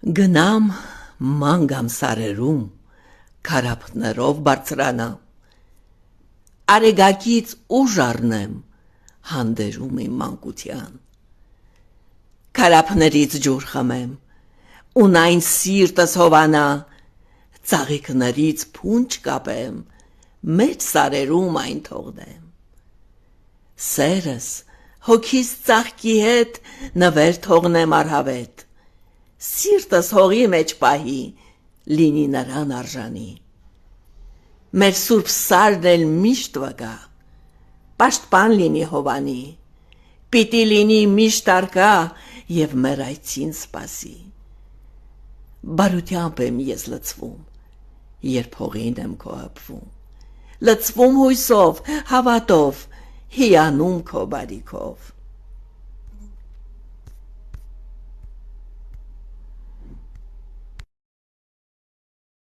Գնամ մանգամ սարերում, քարափներով բարձրանամ, արեգակից ուժ առնեմ, հանդերում իմ մանկության, քարափներից ջուր խմեմ, ունայն սիրտս հովանա, ծաղիկներից փունջ կապեմ, մեջ սարերում այն թողնեմ, սերս հոգիս ծաղկի հետ նվեր թողնեմ արհավետ, սիրտս հողի մեջ պահի, լինի նրան արժանի, մեր սուրբ սարն էլ միշտ վգա, պաշտպան լինի հովանի, պիտի լինի միշտ արկա և մեր այցին սպասի, բարությամբ եմ ես լցվում, երբ հողին եմ քո հպվում, լցվում հույսով, հավատով, հիանում քո բարիքով,